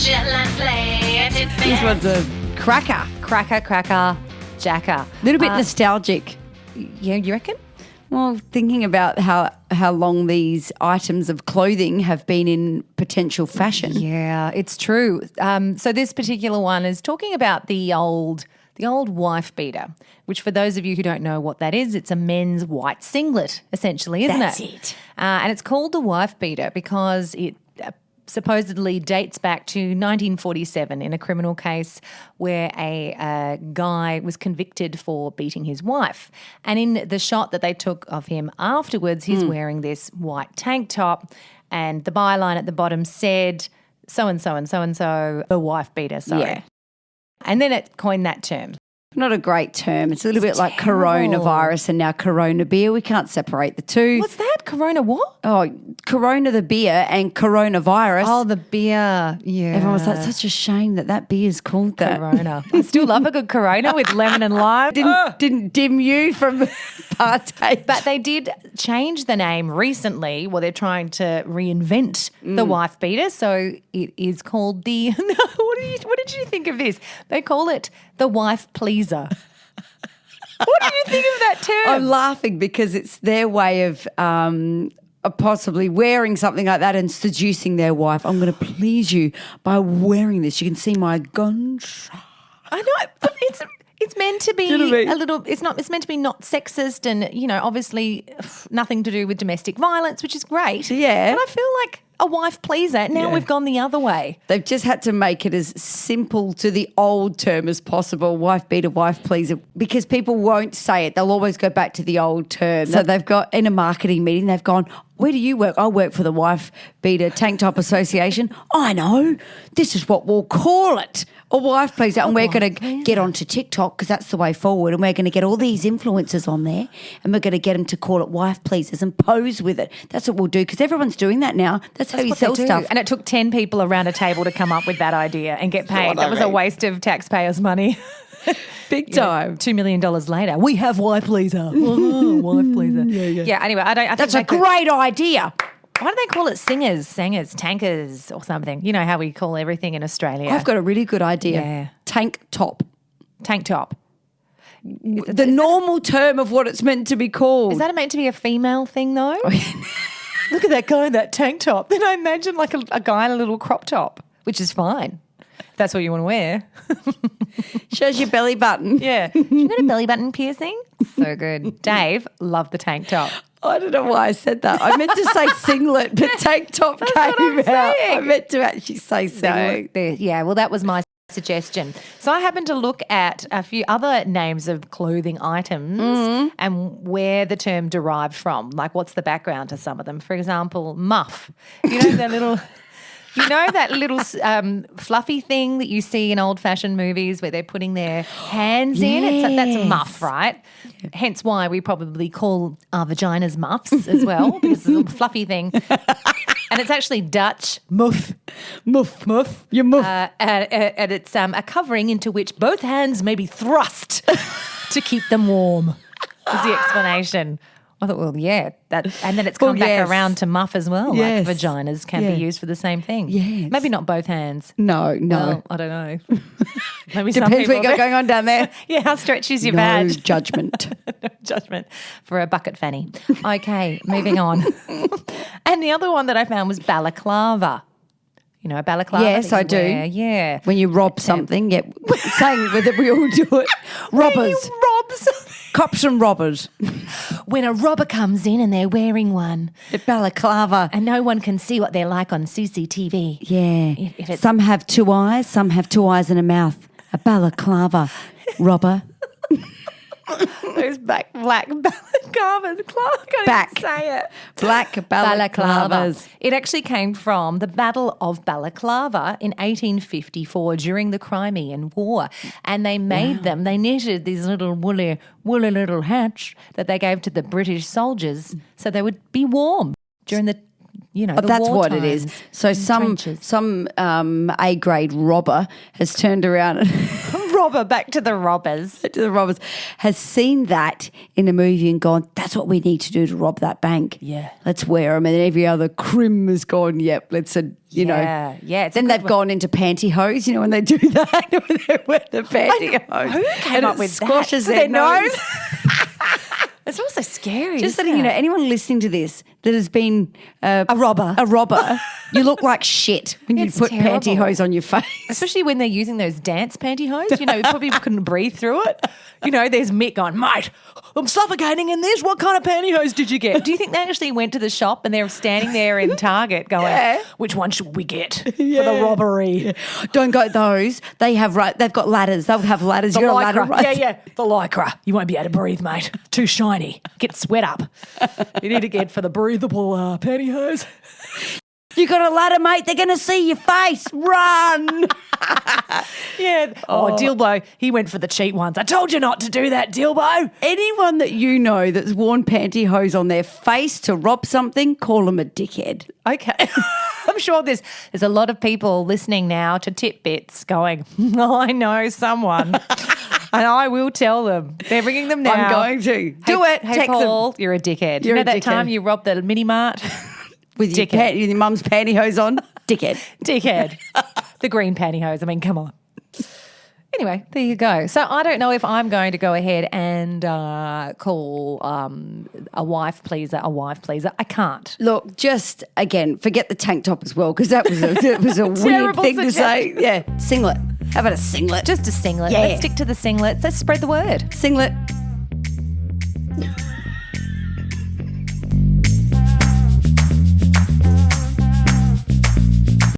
This one's a cracker. Cracker, jacker. A little bit nostalgic. Yeah, you reckon? Well, thinking about how long these items of clothing have been in potential fashion. Yeah, it's true. So this particular one is talking about the old wife beater, which for those of you who don't know what that is, it's a men's white singlet, essentially, isn't That's it? it. And it's called the wife beater because it supposedly dates back to 1947 in a criminal case where a guy was convicted for beating his wife. And in the shot that they took of him afterwards, he's wearing this white tank top, and the byline at the bottom said, so-and-so and so-and-so, the wife beater, sorry. Yeah. And then it coined that term. Not a great term. It's a little bit like coronavirus and now Corona beer. We can't separate the two. What's that? Corona what? Oh, Corona the beer and coronavirus. Oh, the beer. Yeah. Everyone was like, such a shame that beer's called that. Corona. I still love a good Corona with lemon and lime. Didn't dim you from partake. But they did change the name recently. Well, they're trying to reinvent the wife beater. So it is called the what did you think of this? They call it the wife pleaser. What did you think of that term? I'm laughing because it's their way of possibly wearing something like that and seducing their wife. I'm going to please you by wearing this. You can see my gunshot. I know, but it's meant to be a little. It's meant to be not sexist, and obviously nothing to do with domestic violence, which is great. Yeah, but I feel like a wife pleaser. Now we've gone the other way. They've just had to make it as simple to the old term as possible, wife beater, wife pleaser, because people won't say it. They'll always go back to the old term. So they've got, in a marketing meeting, they've gone, where do you work? I work for the Wife Beater Tank Top Association. I know. This is what we'll call it, a wife pleaser. And we're going to get onto TikTok because that's the way forward, and we're going to get all these influencers on there, and we're going to get them to call it wife pleasers and pose with it. That's what we'll do because everyone's doing that now. That's how you sell stuff. And it took 10 people around a table to come up with that idea and get paid. That was a waste of taxpayers' money. Big time. $2 million later, we have wife pleaser. Wife pleaser. Yeah, anyway, I think that's a great idea. Why do they call it singers, tankers or something? You know how we call everything in Australia. I've got a really good idea. Yeah. Tank top. Tank top. The normal term of what it's meant to be called. Is that meant to be a female thing though? Look at that guy in that tank top. Then I imagine like a guy in a little crop top, which is fine. If that's what you want to wear. Shows your belly button. Yeah. You got a belly button piercing? So good. Dave loved the tank top. I don't know why I said that. I meant to say singlet, but tank top came out. Saying. I meant to actually say singlet. Well, that was my suggestion. So I happened to look at a few other names of clothing items and where the term derived from. Like what's the background to some of them. For example, muff. You know that little... You know that little fluffy thing that you see in old-fashioned movies where they're putting their hands in? That's a muff, right? Yeah. Hence why we probably call our vaginas muffs as well, because it's a fluffy thing. And it's actually Dutch muff. Muff. Your muff. And it's a covering into which both hands may be thrust to keep them warm, is the explanation. I thought, well, yeah, and then it's come back around to muff as well. Yes. Like vaginas can be used for the same thing. Yes. Maybe not both hands. No. Well, I don't know. Maybe Depends what you got going on down there. Yeah, how stretchy is your No badge? judgment. No judgment for a bucket fanny. Okay, moving on. And the other one that I found was balaclava. You know, a balaclava. Yes, I do. Yeah. When you rob something, saying that we all do it. Robbers. When you rob something. Cops and robbers. When a robber comes in and they're wearing one. A balaclava. And no one can see what they're like on CCTV. Yeah. If some have two eyes, some have two eyes and a mouth. A balaclava robber. Those black balaclavas. I can't even say it. Black balaclavas. It actually came from the Battle of Balaclava in 1854 during the Crimean War. And they made them, they knitted these little woolly little hats that they gave to the British soldiers so they would be warm during the the that's war what times. it is. So some A-grade robber has turned around and robber, back to the robbers. To the robbers, has seen that in a movie and gone, that's what we need to do to rob that bank. Yeah. Let's wear them. And then every other crim has gone, yep, let's, you know. Yeah. Then they've gone into pantyhose, you know, when they do that, when they wear the pantyhose. Who came up with that? Squashes So their their nose. nose. It's also scary. Just isn't letting you know, it? anyone listening to this that has been A robber. you look like shit when you It's put terrible. pantyhose on your face. Especially when they're using those dance pantyhose. You know, probably couldn't breathe through it. You know, there's Mick going, mate, I'm suffocating in this. What kind of pantyhose did you get? Do you think they actually went to the shop and they're standing there in Target going, which one should we get for the robbery? Don't go those. They've got ladders. They'll have ladders. The You're a lycra. ladder race. Yeah. The lycra. You won't be able to breathe, mate. Too shiny. Get sweat up. You need to get for the breathable pantyhose. You got a ladder, mate. They're going to see your face. Run. Yeah. Oh, Dilbo, he went for the cheap ones. I told you not to do that, Dilbo. Anyone that you know that's worn pantyhose on their face to rob something, call them a dickhead. Okay. I'm sure there's a lot of people listening now to Titbits going, I know someone. And I will tell them. They're ringing them now. I'm going to. Do it. Hey, Text Paul, them. you're a dickhead. You're you know a that dickhead. time you robbed the mini mart? With your, Dickhead. with your mum's pantyhose on? Dickhead. Dickhead. The green pantyhose. I mean, come on. Anyway, there you go. So I don't know if I'm going to go ahead and call a wife pleaser a wife pleaser. I can't. Look, just, again, forget the tank top as well, because that was a weird Terrible thing to say. suggestion. Yeah, singlet. How about a singlet? Just a singlet. Yeah. Let's stick to the singlets. Let's spread the word. Singlet.